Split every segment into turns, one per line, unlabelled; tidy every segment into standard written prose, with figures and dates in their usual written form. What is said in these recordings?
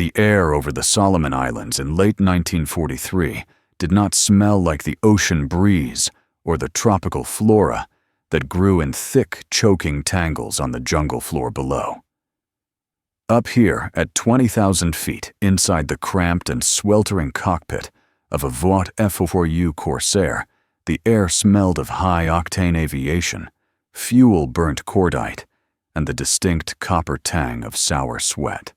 The air over the Solomon Islands in late 1943 did not smell like the ocean breeze or the tropical flora that grew in thick, choking tangles on the jungle floor below. Up here, at 20,000 feet inside the cramped and sweltering cockpit of a Vought F4U Corsair, the air smelled of high-octane aviation, fuel-burnt cordite, and the distinct copper tang of sour sweat.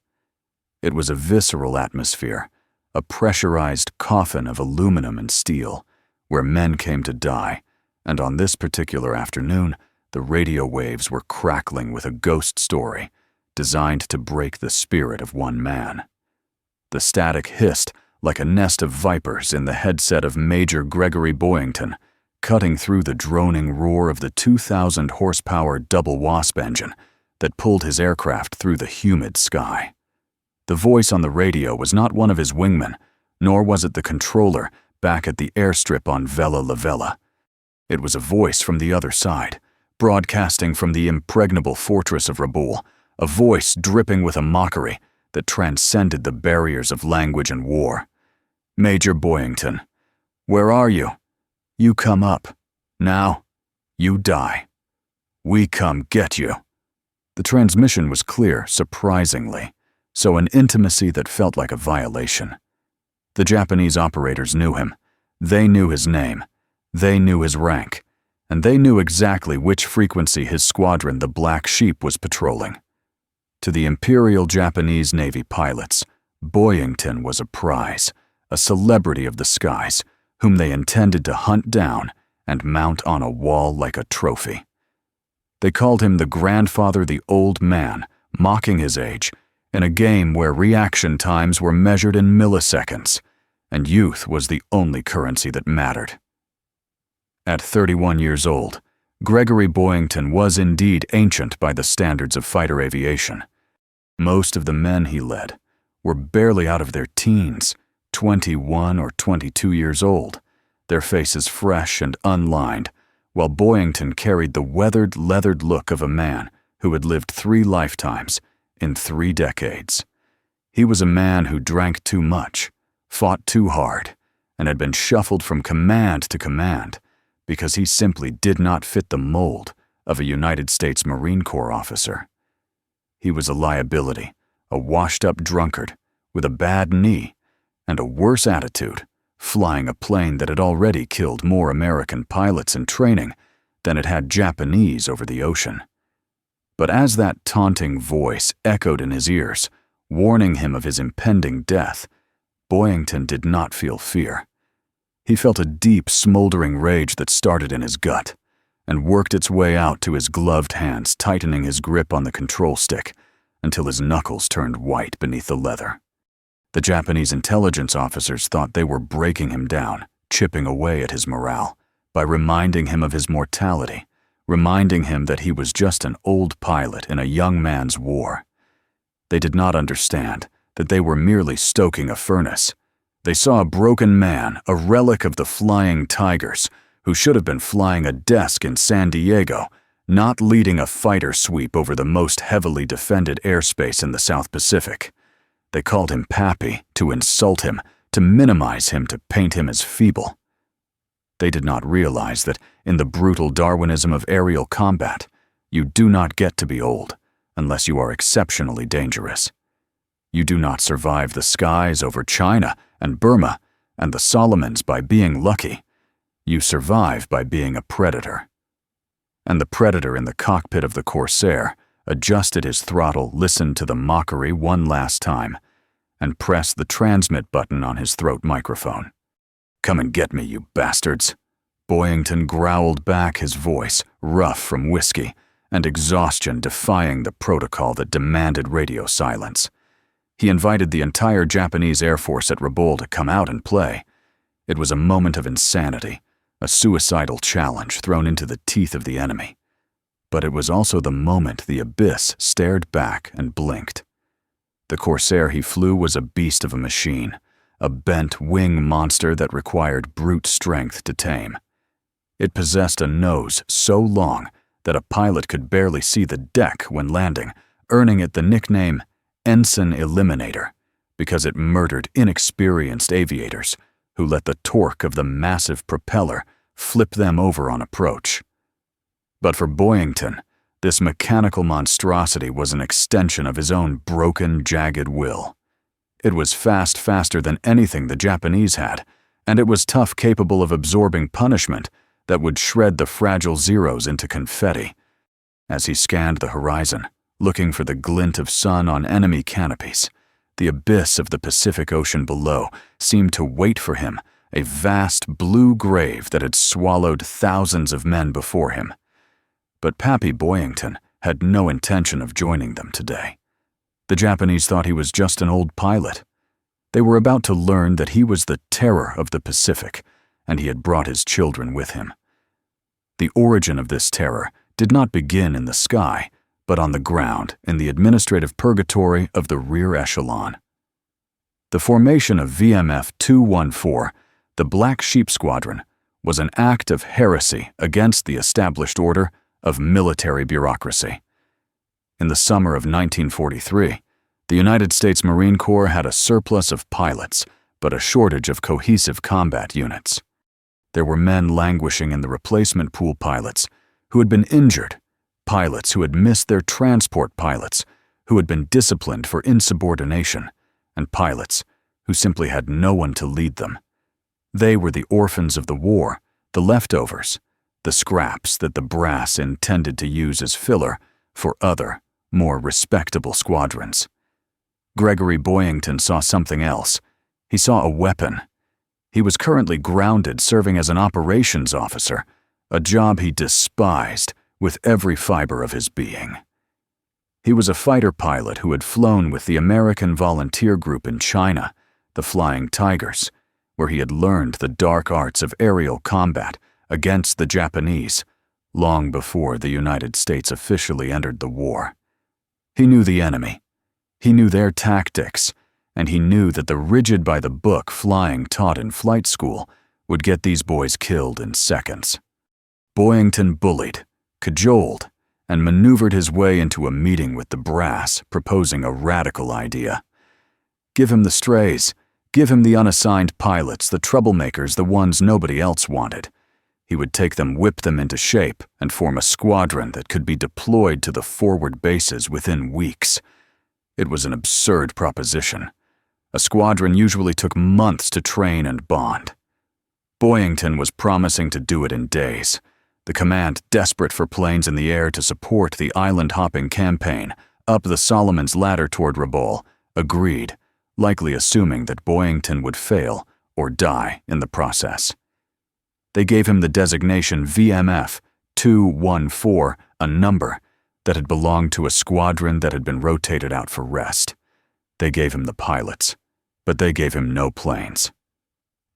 It was a visceral atmosphere, a pressurized coffin of aluminum and steel, where men came to die, and on this particular afternoon, the radio waves were crackling with a ghost story designed to break the spirit of one man. The static hissed like a nest of vipers in the headset of Major Gregory Boyington, cutting through the droning roar of the 2,000-horsepower double wasp engine that pulled his aircraft through the humid sky. The voice on the radio was not one of his wingmen, nor was it the controller back at the airstrip on Vella La Vella. It was a voice from the other side, broadcasting from the impregnable fortress of Rabaul, a voice dripping with a mockery that transcended the barriers of language and war. Major Boyington, where are you? You come up. Now, you die. We come get you. The transmission was clear, surprisingly, so an intimacy that felt like a violation. The Japanese operators knew him. They knew his name. They knew his rank. And they knew exactly which frequency his squadron, the Black Sheep, was patrolling. To the Imperial Japanese Navy pilots, Boyington was a prize, a celebrity of the skies, whom they intended to hunt down and mount on a wall like a trophy. They called him the grandfather, the old man, mocking his age, in a game where reaction times were measured in milliseconds, and youth was the only currency that mattered. At 31 years old, Gregory Boyington was indeed ancient by the standards of fighter aviation. Most of the men he led were barely out of their teens, 21 or 22 years old, their faces fresh and unlined, while Boyington carried the weathered, leathered look of a man who had lived 3 lifetimes in 3 decades. He was a man who drank too much, fought too hard, and had been shuffled from command to command because he simply did not fit the mold of a United States Marine Corps officer. He was a liability, a washed-up drunkard with a bad knee and a worse attitude, flying a plane that had already killed more American pilots in training than it had Japanese over the ocean. But as that taunting voice echoed in his ears, warning him of his impending death, Boyington did not feel fear. He felt a deep, smoldering rage that started in his gut and worked its way out to his gloved hands, tightening his grip on the control stick until his knuckles turned white beneath the leather. The Japanese intelligence officers thought they were breaking him down, chipping away at his morale, by reminding him of his mortality, reminding him that he was just an old pilot in a young man's war. They did not understand that they were merely stoking a furnace. They saw a broken man, a relic of the Flying Tigers, who should have been flying a desk in San Diego, not leading a fighter sweep over the most heavily defended airspace in the South Pacific. They called him Pappy to insult him, to minimize him, to paint him as feeble. They did not realize that in the brutal Darwinism of aerial combat, you do not get to be old unless you are exceptionally dangerous. You do not survive the skies over China and Burma and the Solomons by being lucky. You survive by being a predator. And the predator in the cockpit of the Corsair adjusted his throttle, listened to the mockery one last time, and pressed the transmit button on his throat microphone. "Come and get me, you bastards." Boyington growled back, his voice rough from whiskey and exhaustion, defying the protocol that demanded radio silence. He invited the entire Japanese Air Force at Rabaul to come out and play. It was a moment of insanity, a suicidal challenge thrown into the teeth of the enemy. But it was also the moment the abyss stared back and blinked. The Corsair he flew was a beast of a machine, a bent wing monster that required brute strength to tame. It possessed a nose so long that a pilot could barely see the deck when landing, earning it the nickname Ensign Eliminator, because it murdered inexperienced aviators who let the torque of the massive propeller flip them over on approach. But for Boyington, this mechanical monstrosity was an extension of his own broken, jagged will. It was faster than anything the Japanese had, and it was tough, capable of absorbing punishment that would shred the fragile Zeros into confetti. As he scanned the horizon, looking for the glint of sun on enemy canopies, the abyss of the Pacific Ocean below seemed to wait for him, a vast blue grave that had swallowed thousands of men before him. But Pappy Boyington had no intention of joining them today. The Japanese thought he was just an old pilot. They were about to learn that he was the terror of the Pacific, and he had brought his children with him. The origin of this terror did not begin in the sky, but on the ground in the administrative purgatory of the rear echelon. The formation of VMF 214, the Black Sheep Squadron, was an act of heresy against the established order of military bureaucracy. In the summer of 1943, the United States Marine Corps had a surplus of pilots, but a shortage of cohesive combat units. There were men languishing in the replacement pool pilots who had been injured, pilots who had missed their transport pilots, who had been disciplined for insubordination, and pilots who simply had no one to lead them. They were the orphans of the war, the leftovers, the scraps that the brass intended to use as filler for other, more respectable squadrons. Gregory Boyington saw something else. He saw a weapon. He was currently grounded serving as an operations officer, a job he despised with every fiber of his being. He was a fighter pilot who had flown with the American volunteer group in China, the Flying Tigers, where he had learned the dark arts of aerial combat against the Japanese long before the United States officially entered the war. He knew the enemy. He knew their tactics, and he knew that the rigid-by-the-book flying taught in flight school would get these boys killed in seconds. Boyington bullied, cajoled, and maneuvered his way into a meeting with the brass, proposing a radical idea. Give him the strays. Give him the unassigned pilots, the troublemakers, the ones nobody else wanted. He would take them, whip them into shape, and form a squadron that could be deployed to the forward bases within weeks. It was an absurd proposition. A squadron usually took months to train and bond. Boyington was promising to do it in days. The command, desperate for planes in the air to support the island-hopping campaign up the Solomon's ladder toward Rabaul, agreed, likely assuming that Boyington would fail or die in the process. They gave him the designation VMF 214, a number that had belonged to a squadron that had been rotated out for rest. They gave him the pilots, but they gave him no planes.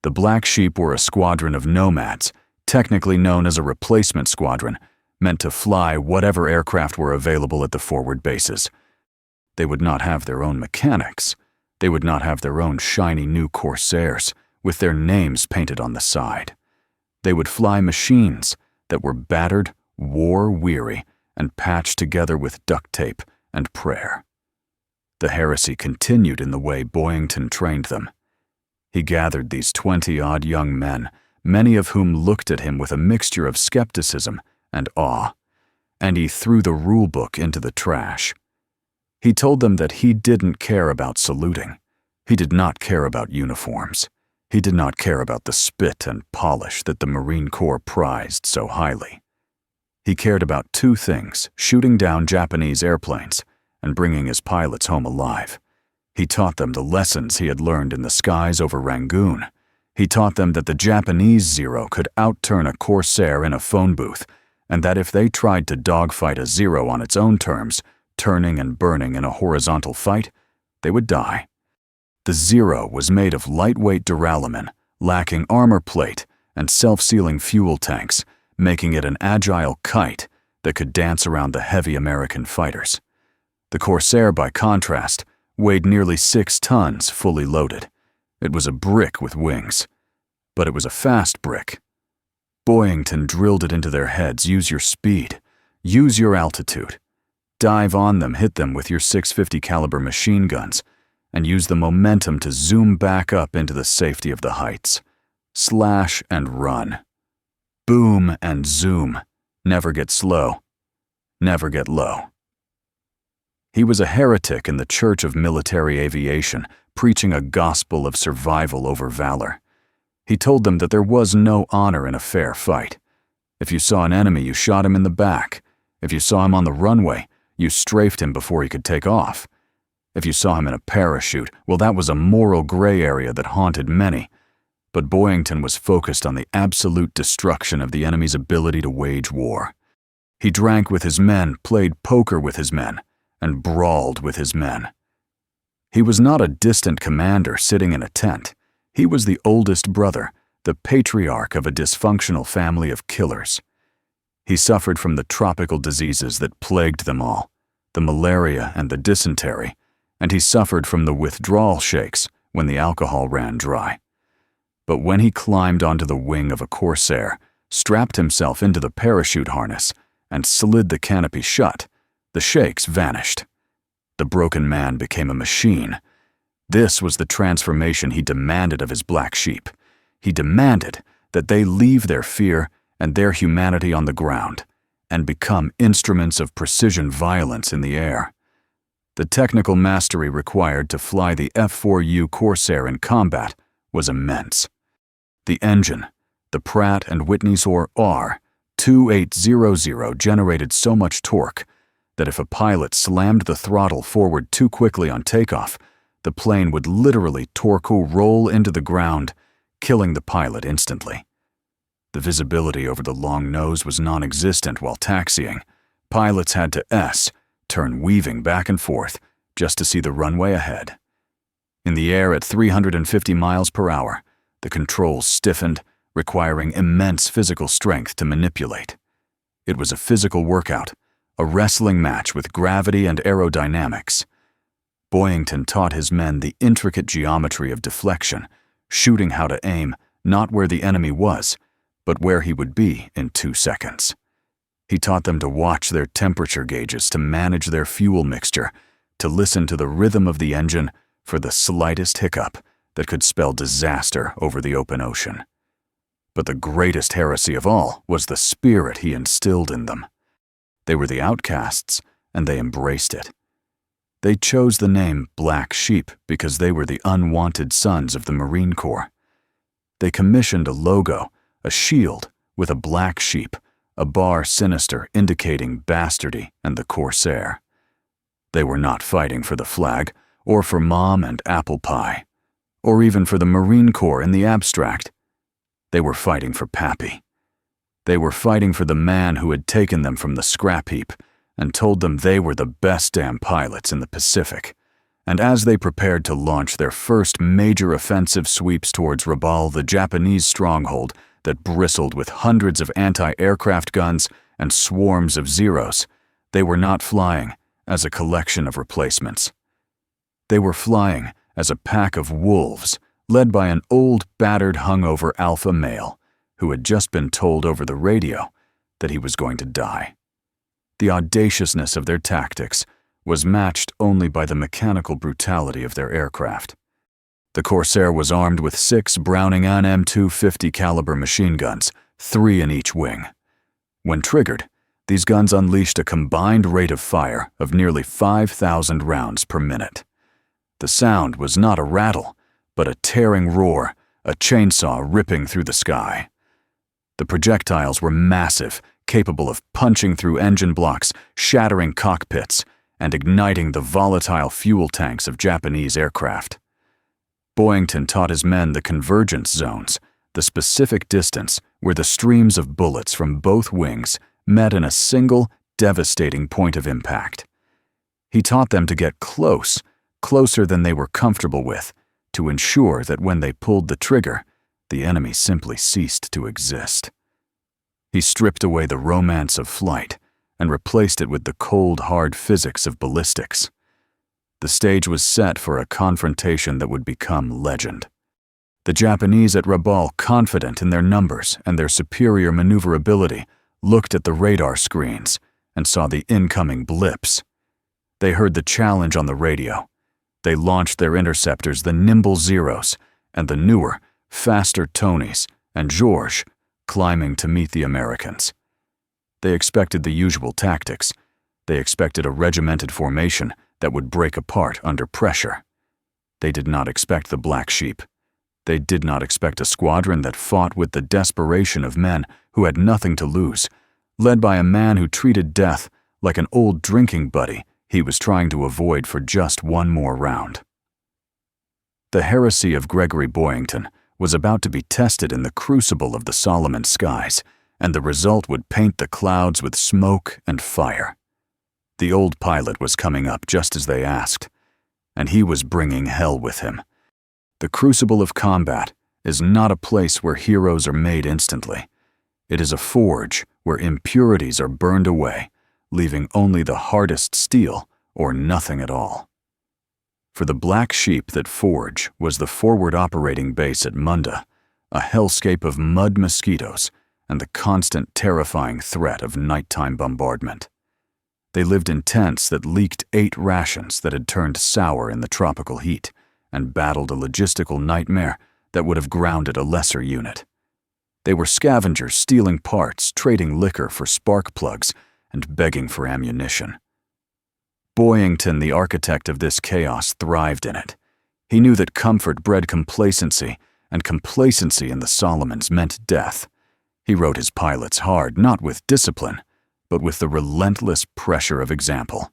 The Black Sheep were a squadron of nomads, technically known as a replacement squadron, meant to fly whatever aircraft were available at the forward bases. They would not have their own mechanics. They would not have their own shiny new Corsairs with their names painted on the side. They would fly machines that were battered, war-weary, and patched together with duct tape and prayer. The heresy continued in the way Boyington trained them. He gathered these 20-odd young men, many of whom looked at him with a mixture of skepticism and awe, and he threw the rulebook into the trash. He told them that he didn't care about saluting. He did not care about uniforms. He did not care about the spit and polish that the Marine Corps prized so highly. He cared about two things: shooting down Japanese airplanes and bringing his pilots home alive. He taught them the lessons he had learned in the skies over Rangoon. He taught them that the Japanese Zero could outturn a Corsair in a phone booth, and that if they tried to dogfight a Zero on its own terms, turning and burning in a horizontal fight, they would die. The Zero was made of lightweight duralumin, lacking armor plate and self-sealing fuel tanks, making it an agile kite that could dance around the heavy American fighters. The Corsair, by contrast, weighed nearly 6 tons fully loaded. It was a brick with wings, but it was a fast brick. Boyington drilled it into their heads: use your speed, use your altitude. Dive on them, hit them with your .650 caliber machine guns, and use the momentum to zoom back up into the safety of the heights. Slash and run. Boom and zoom. Never get slow. Never get low. He was a heretic in the Church of Military Aviation, preaching a gospel of survival over valor. He told them that there was no honor in a fair fight. If you saw an enemy, you shot him in the back. If you saw him on the runway, you strafed him before he could take off. If you saw him in a parachute, well, that was a moral gray area that haunted many. But Boyington was focused on the absolute destruction of the enemy's ability to wage war. He drank with his men, played poker with his men, and brawled with his men. He was not a distant commander sitting in a tent. He was the oldest brother, the patriarch of a dysfunctional family of killers. He suffered from the tropical diseases that plagued them all, the malaria and the dysentery, and he suffered from the withdrawal shakes when the alcohol ran dry. But when he climbed onto the wing of a Corsair, strapped himself into the parachute harness, and slid the canopy shut, the shakes vanished. The broken man became a machine. This was the transformation he demanded of his black sheep. He demanded that they leave their fear and their humanity on the ground and become instruments of precision violence in the air. The technical mastery required to fly the F-4U Corsair in combat was immense. The engine, the Pratt & Whitney's R2800, generated so much torque that if a pilot slammed the throttle forward too quickly on takeoff, the plane would literally torque roll into the ground, killing the pilot instantly. The visibility over the long nose was non-existent while taxiing. Pilots had to turn weaving back and forth just to see the runway ahead. In the air at 350 miles per hour, the controls stiffened, requiring immense physical strength to manipulate. It was a physical workout, a wrestling match with gravity and aerodynamics. Boyington taught his men the intricate geometry of deflection, shooting how to aim not where the enemy was, but where he would be in 2 seconds. He taught them to watch their temperature gauges, to manage their fuel mixture, to listen to the rhythm of the engine for the slightest hiccup that could spell disaster over the open ocean. But the greatest heresy of all was the spirit he instilled in them. They were the outcasts, and they embraced it. They chose the name Black Sheep because they were the unwanted sons of the Marine Corps. They commissioned a logo, a shield with a black sheep, a bar sinister indicating bastardy and the Corsair. They were not fighting for the flag, or for mom and apple pie, or even for the Marine Corps in the abstract. They were fighting for Pappy. They were fighting for the man who had taken them from the scrap heap and told them they were the best damn pilots in the Pacific. And as they prepared to launch their first major offensive sweeps towards Rabaul, the Japanese stronghold that bristled with hundreds of anti-aircraft guns and swarms of Zeros, they were not flying as a collection of replacements. They were flying as a pack of wolves led by an old, battered, hungover alpha male who had just been told over the radio that he was going to die. The audaciousness of their tactics was matched only by the mechanical brutality of their aircraft. The Corsair was armed with 6 Browning M250 caliber machine guns, 3 in each wing. When triggered, these guns unleashed a combined rate of fire of nearly 5,000 rounds per minute. The sound was not a rattle, but a tearing roar, a chainsaw ripping through the sky. The projectiles were massive, capable of punching through engine blocks, shattering cockpits, and igniting the volatile fuel tanks of Japanese aircraft. Boyington taught his men the convergence zones, the specific distance where the streams of bullets from both wings met in a single, devastating point of impact. He taught them to get close, closer than they were comfortable with, to ensure that when they pulled the trigger, the enemy simply ceased to exist. He stripped away the romance of flight and replaced it with the cold, hard physics of ballistics. The stage was set for a confrontation that would become legend. The Japanese at Rabaul, confident in their numbers and their superior maneuverability, looked at the radar screens and saw the incoming blips. They heard the challenge on the radio. They launched their interceptors, the nimble Zeros, and the newer, faster Tonys and Georges, climbing to meet the Americans. They expected the usual tactics. They expected a regimented formation that would break apart under pressure. They did not expect the black sheep. They did not expect a squadron that fought with the desperation of men who had nothing to lose, led by a man who treated death like an old drinking buddy he was trying to avoid for just one more round. The heresy of Gregory Boyington was about to be tested in the crucible of the Solomon skies, and the result would paint the clouds with smoke and fire. The old pilot was coming up just as they asked, and he was bringing hell with him. The crucible of combat is not a place where heroes are made instantly. It is a forge where impurities are burned away, leaving only the hardest steel or nothing at all. For the black sheep, that forge was the forward operating base at Munda, a hellscape of mud mosquitoes and the constant terrifying threat of nighttime bombardment. They lived in tents that leaked 8 rations that had turned sour in the tropical heat, and battled a logistical nightmare that would have grounded a lesser unit. They were scavengers stealing parts, trading liquor for spark plugs, and begging for ammunition. Boyington, the architect of this chaos, thrived in it. He knew that comfort bred complacency, and complacency in the Solomons meant death. He wrote his pilots hard, not with discipline, but with the relentless pressure of example.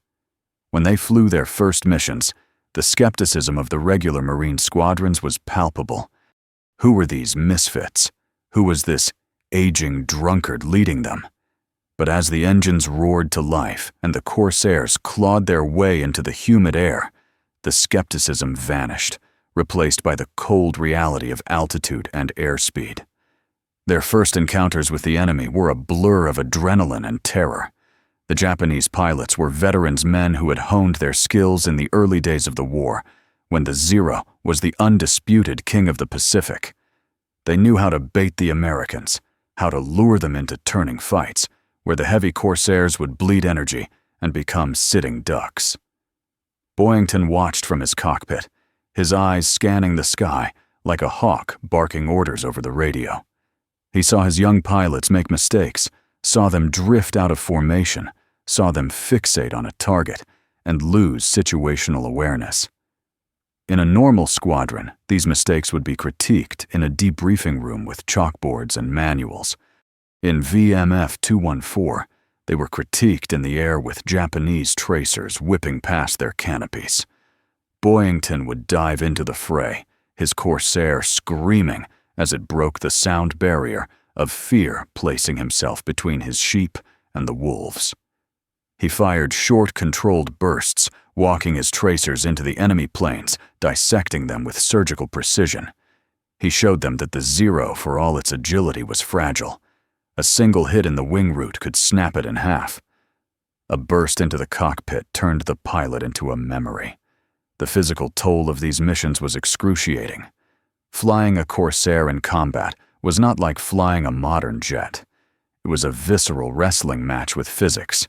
When they flew their first missions, the skepticism of the regular Marine squadrons was palpable. Who were these misfits? Who was this aging drunkard leading them? But as the engines roared to life and the Corsairs clawed their way into the humid air, the skepticism vanished, replaced by the cold reality of altitude and airspeed. Their first encounters with the enemy were a blur of adrenaline and terror. The Japanese pilots were veterans, men who had honed their skills in the early days of the war, when the Zero was the undisputed king of the Pacific. They knew how to bait the Americans, how to lure them into turning fights, where the heavy Corsairs would bleed energy and become sitting ducks. Boyington watched from his cockpit, his eyes scanning the sky like a hawk barking orders over the radio. He saw his young pilots make mistakes, saw them drift out of formation, saw them fixate on a target, and lose situational awareness. In a normal squadron, these mistakes would be critiqued in a debriefing room with chalkboards and manuals. In VMF 214, they were critiqued in the air with Japanese tracers whipping past their canopies. Boyington would dive into the fray, his Corsair screaming as it broke the sound barrier of fear placing himself between his sheep and the wolves. He fired short, controlled bursts, walking his tracers into the enemy planes, dissecting them with surgical precision. He showed them that the Zero, for all its agility, was fragile. A single hit in the wing root could snap it in half. A burst into the cockpit turned the pilot into a memory. The physical toll of these missions was excruciating. Flying a Corsair in combat was not like flying a modern jet. It was a visceral wrestling match with physics.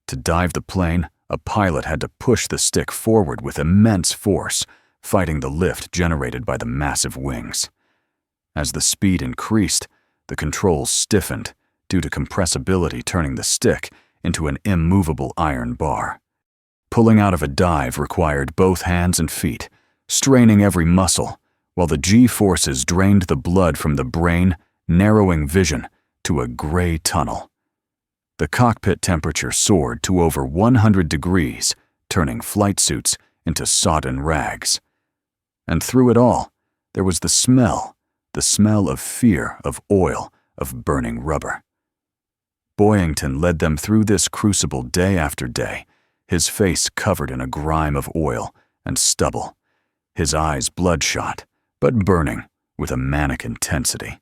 To dive the plane, a pilot had to push the stick forward with immense force, fighting the lift generated by the massive wings. As the speed increased, the controls stiffened due to compressibility turning the stick into an immovable iron bar. Pulling out of a dive required both hands and feet, straining every muscle, while the G-forces drained the blood from the brain, narrowing vision to a gray tunnel. The cockpit temperature soared to over 100 degrees, turning flight suits into sodden rags. And through it all, there was the smell of fear, of oil, of burning rubber. Boyington led them through this crucible day after day, his face covered in a grime of oil and stubble, his eyes bloodshot, but burning with a manic intensity.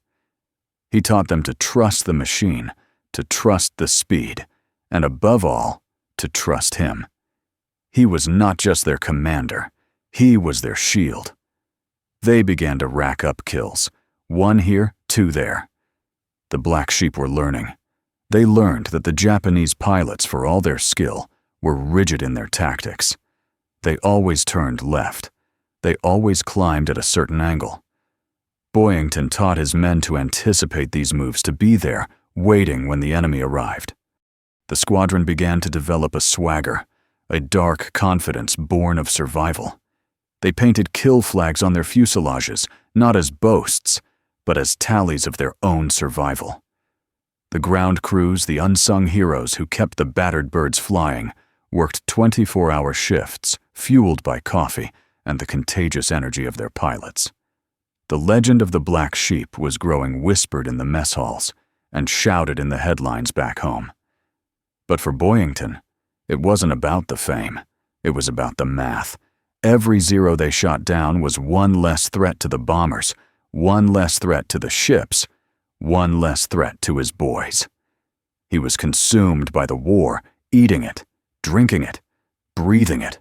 He taught them to trust the machine, to trust the speed, and above all, to trust him. He was not just their commander, he was their shield. They began to rack up kills, 1 here, 2 there. The black sheep were learning. They learned that the Japanese pilots, for all their skill, were rigid in their tactics. They always turned left. They always climbed at a certain angle. Boyington taught his men to anticipate these moves, to be there, waiting when the enemy arrived. The squadron began to develop a swagger, a dark confidence born of survival. They painted kill flags on their fuselages, not as boasts, but as tallies of their own survival. The ground crews, the unsung heroes who kept the battered birds flying, worked 24-hour shifts, fueled by coffee and the contagious energy of their pilots. The legend of the Black Sheep was growing whispered in the mess halls and shouted in the headlines back home. But for Boyington, it wasn't about the fame. It was about the math. Every zero they shot down was one less threat to the bombers, one less threat to the ships, one less threat to his boys. He was consumed by the war, eating it, drinking it, breathing it,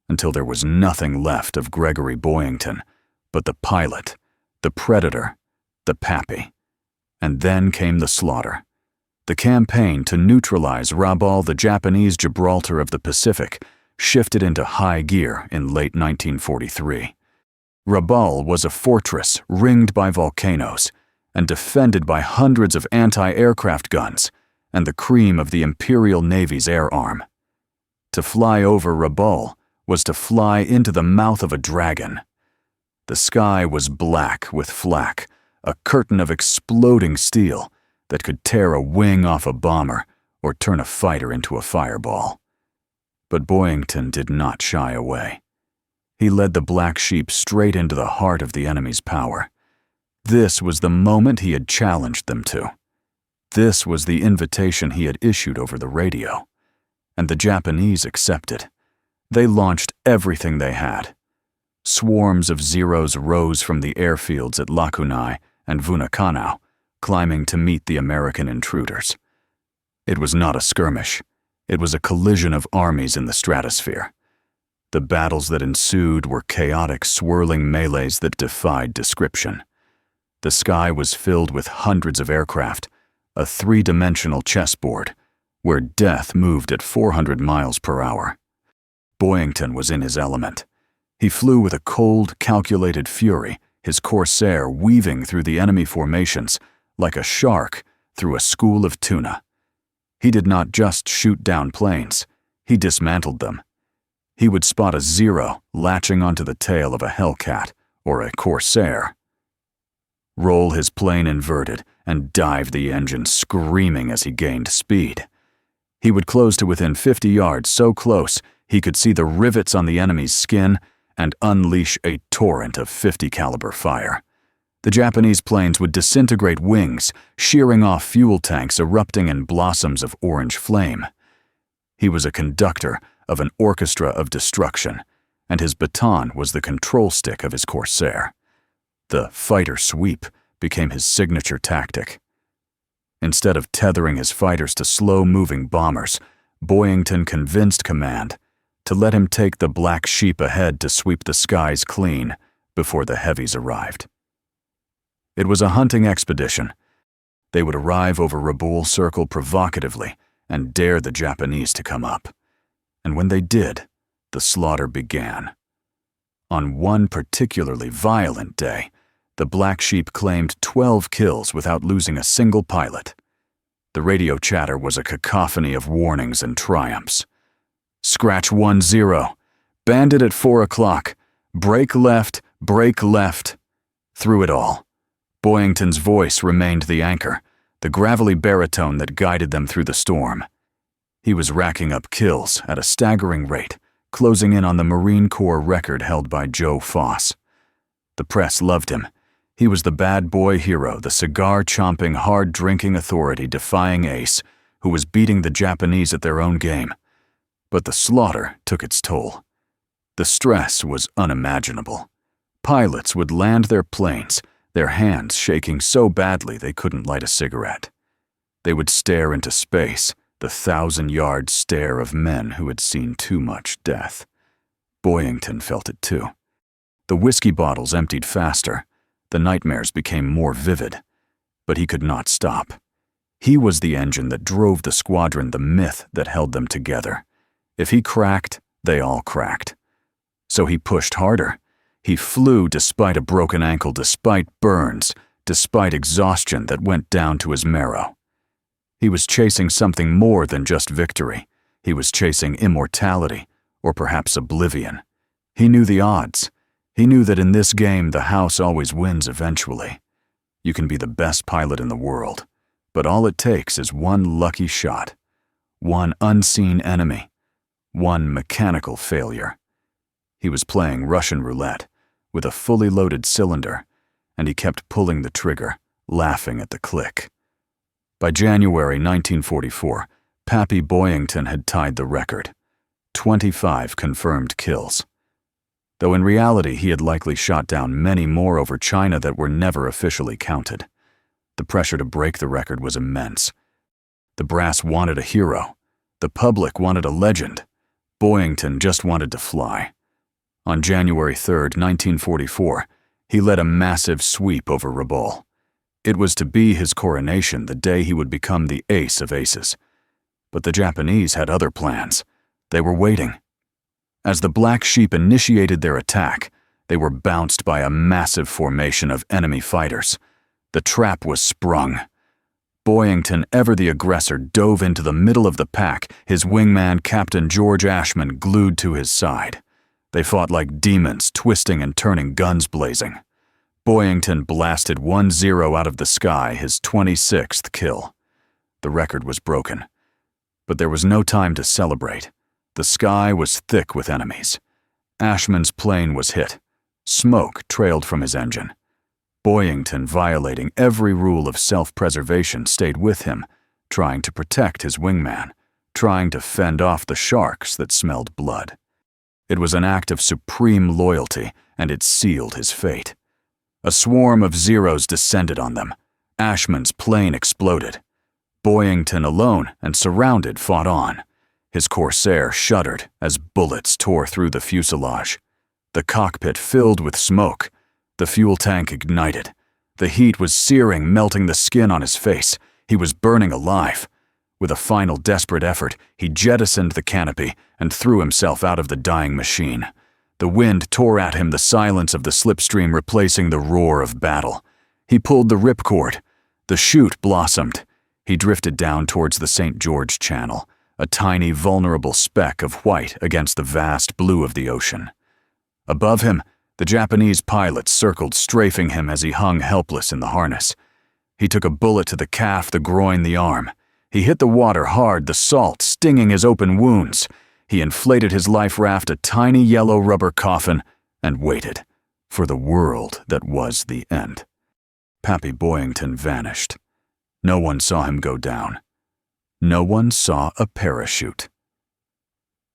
until there was nothing left of Gregory Boyington but the pilot, the predator, the pappy. And then came the slaughter. The campaign to neutralize Rabaul, the Japanese Gibraltar of the Pacific, shifted into high gear in late 1943. Rabaul was a fortress ringed by volcanoes and defended by hundreds of anti-aircraft guns and the cream of the Imperial Navy's air arm. To fly over Rabaul was to fly into the mouth of a dragon. The sky was black with flak, a curtain of exploding steel that could tear a wing off a bomber or turn a fighter into a fireball. But Boyington did not shy away. He led the Black Sheep straight into the heart of the enemy's power. This was the moment he had challenged them to. This was the invitation he had issued over the radio. And the Japanese accepted. They launched everything they had. Swarms of Zeros rose from the airfields at Lakunai and Vunakanau, climbing to meet the American intruders. It was not a skirmish. It was a collision of armies in the stratosphere. The battles that ensued were chaotic, swirling melees that defied description. The sky was filled with hundreds of aircraft, a three-dimensional chessboard, where death moved at 400 miles per hour. Boyington was in his element. He flew with a cold, calculated fury, his corsair weaving through the enemy formations like a shark through a school of tuna. He did not just shoot down planes, he dismantled them. He would spot a Zero latching onto the tail of a Hellcat or a Corsair, roll his plane inverted, and dive the engine screaming as he gained speed. He would close to within 50 yards, so close he could see the rivets on the enemy's skin and unleash a torrent of .50 caliber fire. The Japanese planes would disintegrate wings, shearing off fuel tanks erupting in blossoms of orange flame. He was a conductor of an orchestra of destruction, and his baton was the control stick of his Corsair. The fighter sweep became his signature tactic. Instead of tethering his fighters to slow-moving bombers, Boyington convinced command to let him take the Black Sheep ahead to sweep the skies clean before the heavies arrived. It was a hunting expedition. They would arrive over Rabaul Circle provocatively and dare the Japanese to come up. And when they did, the slaughter began. On one particularly violent day, the Black Sheep claimed 12 kills without losing a single pilot. The radio chatter was a cacophony of warnings and triumphs. Scratch 10, bandit at 4 o'clock, break left, break left. Through it all, Boyington's voice remained the anchor, the gravelly baritone that guided them through the storm. He was racking up kills at a staggering rate, closing in on the Marine Corps record held by Joe Foss. The press loved him. He was the bad boy hero, the cigar-chomping, hard-drinking authority defying ace who was beating the Japanese at their own game. But the slaughter took its toll. The stress was unimaginable. Pilots would land their planes, their hands shaking so badly they couldn't light a cigarette. They would stare into space, the 1,000-yard stare of men who had seen too much death. Boyington felt it too. The whiskey bottles emptied faster. The nightmares became more vivid. But he could not stop. He was the engine that drove the squadron, the myth that held them together. If he cracked, they all cracked. So he pushed harder. He flew despite a broken ankle, despite burns, despite exhaustion that went down to his marrow. He was chasing something more than just victory. He was chasing immortality, or perhaps oblivion. He knew the odds. He knew that in this game, the house always wins eventually. You can be the best pilot in the world, but all it takes is one lucky shot, one unseen enemy, one mechanical failure. He was playing Russian roulette with a fully loaded cylinder, and he kept pulling the trigger, laughing at the click. By January 1944, Pappy Boyington had tied the record, 25 confirmed kills. Though in reality he had likely shot down many more over China that were never officially counted. The pressure to break the record was immense. The brass wanted a hero. The public wanted a legend. Boyington just wanted to fly. On January 3, 1944, he led a massive sweep over Rabaul. It was to be his coronation, the day he would become the ace of aces. But the Japanese had other plans. They were waiting. As the Black Sheep initiated their attack, they were bounced by a massive formation of enemy fighters. The trap was sprung. Boyington, ever the aggressor, dove into the middle of the pack, his wingman Captain George Ashman glued to his side. They fought like demons, twisting and turning, guns blazing. Boyington blasted 1-0 out of the sky, his 26th kill. The record was broken. But there was no time to celebrate. The sky was thick with enemies. Ashman's plane was hit. Smoke trailed from his engine. Boyington, violating every rule of self-preservation, stayed with him, trying to protect his wingman, trying to fend off the sharks that smelled blood. It was an act of supreme loyalty, and it sealed his fate. A swarm of Zeros descended on them. Ashman's plane exploded. Boyington, alone and surrounded, fought on. His Corsair shuddered as bullets tore through the fuselage. The cockpit filled with smoke. The fuel tank ignited. The heat was searing, melting the skin on his face. He was burning alive. With a final desperate effort, he jettisoned the canopy and threw himself out of the dying machine. The wind tore at him, the silence of the slipstream replacing the roar of battle. He pulled the ripcord. The chute blossomed. He drifted down towards the St. George Channel, a tiny, vulnerable speck of white against the vast blue of the ocean. Above him, the Japanese pilot circled, strafing him as he hung helpless in the harness. He took a bullet to the calf, the groin, the arm. He hit the water hard, the salt stinging his open wounds. He inflated his life raft, a tiny yellow rubber coffin, and waited for the world that was the end. Pappy Boyington vanished. No one saw him go down. No one saw a parachute.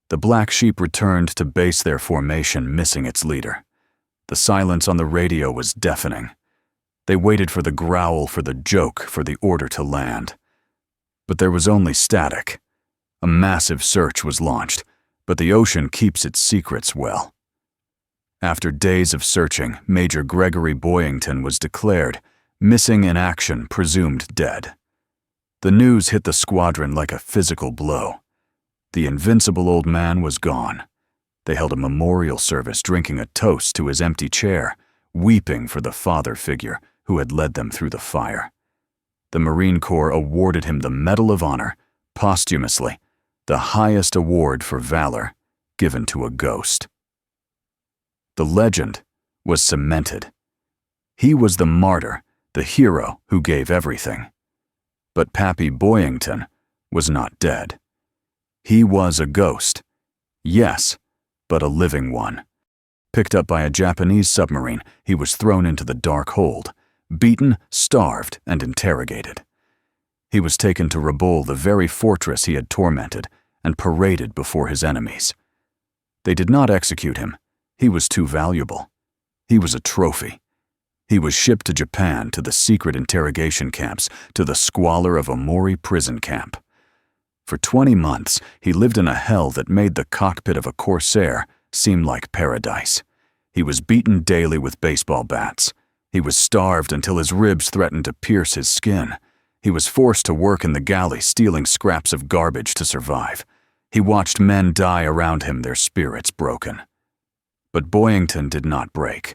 The Black Sheep returned to base their formation, missing its leader. The silence on the radio was deafening. They waited for the growl, for the joke, for the order to land. But there was only static. A massive search was launched, but the ocean keeps its secrets well. After days of searching, Major Gregory Boyington was declared missing in action, presumed dead. The news hit the squadron like a physical blow. The invincible old man was gone. They held a memorial service, drinking a toast to his empty chair, weeping for the father figure who had led them through the fire. The Marine Corps awarded him the Medal of Honor, posthumously, the highest award for valor given to a ghost. The legend was cemented. He was the martyr, the hero who gave everything. But Pappy Boyington was not dead. He was a ghost. Yes, but a living one. Picked up by a Japanese submarine, he was thrown into the dark hold, beaten, starved, and interrogated. He was taken to Rabaul, the very fortress he had tormented, and paraded before his enemies. They did not execute him. He was too valuable. He was a trophy. He was shipped to Japan, to the secret interrogation camps, to the squalor of a Mori prison camp. For 20 months, he lived in a hell that made the cockpit of a Corsair seem like paradise. He was beaten daily with baseball bats. He was starved until his ribs threatened to pierce his skin. He was forced to work in the galley, stealing scraps of garbage to survive. He watched men die around him, their spirits broken. But Boyington did not break.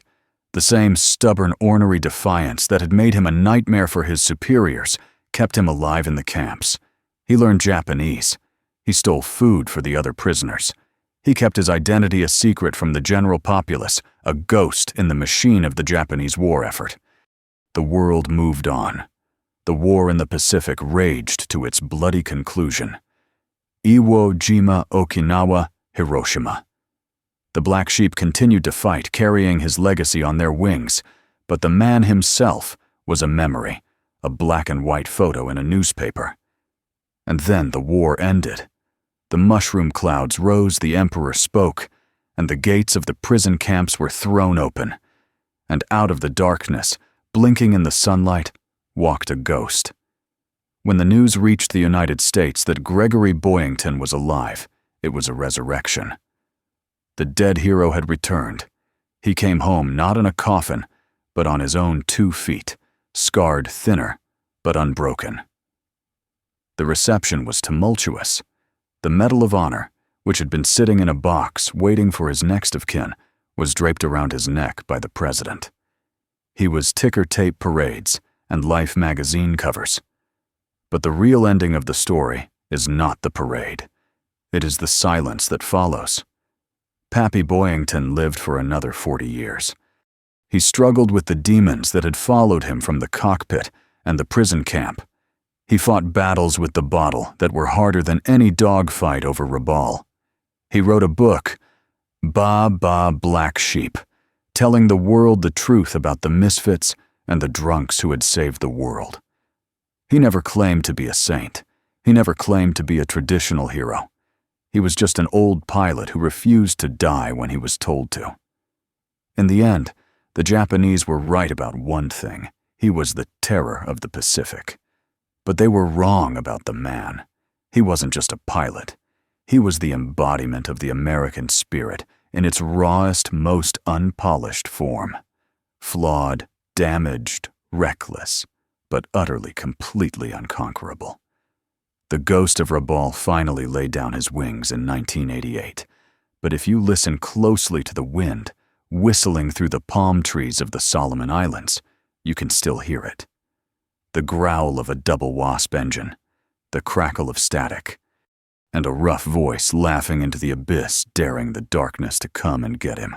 The same stubborn, ornery defiance that had made him a nightmare for his superiors kept him alive in the camps. He learned Japanese. He stole food for the other prisoners. He kept his identity a secret from the general populace, a ghost in the machine of the Japanese war effort. The world moved on. The war in the Pacific raged to its bloody conclusion. Iwo Jima, Okinawa, Hiroshima. The Black Sheep continued to fight, carrying his legacy on their wings, but the man himself was a memory, a black and white photo in a newspaper. And then the war ended. The mushroom clouds rose, the emperor spoke, and the gates of the prison camps were thrown open. And out of the darkness, blinking in the sunlight, walked a ghost. When the news reached the United States that Gregory Boyington was alive, it was a resurrection. The dead hero had returned. He came home not in a coffin, but on his own 2 feet, scarred thinner, but unbroken. The reception was tumultuous. The Medal of Honor, which had been sitting in a box waiting for his next of kin, was draped around his neck by the president. He was ticker tape parades and Life magazine covers. But the real ending of the story is not the parade. It is the silence that follows. Pappy Boyington lived for another 40 years. He struggled with the demons that had followed him from the cockpit and the prison camp. He fought battles with the bottle that were harder than any dogfight over Rabal. He wrote a book, Ba Ba Black Sheep, telling the world the truth about the misfits and the drunks who had saved the world. He never claimed to be a saint. He never claimed to be a traditional hero. He was just an old pilot who refused to die when he was told to. In the end, the Japanese were right about one thing. He was the terror of the Pacific. But they were wrong about the man. He wasn't just a pilot. He was the embodiment of the American spirit in its rawest, most unpolished form. Flawed, damaged, reckless, but utterly, completely unconquerable. The ghost of Rabal finally laid down his wings in 1988. But if you listen closely to the wind, whistling through the palm trees of the Solomon Islands, you can still hear it. The growl of a double wasp engine, the crackle of static, and a rough voice laughing into the abyss, daring the darkness to come and get him.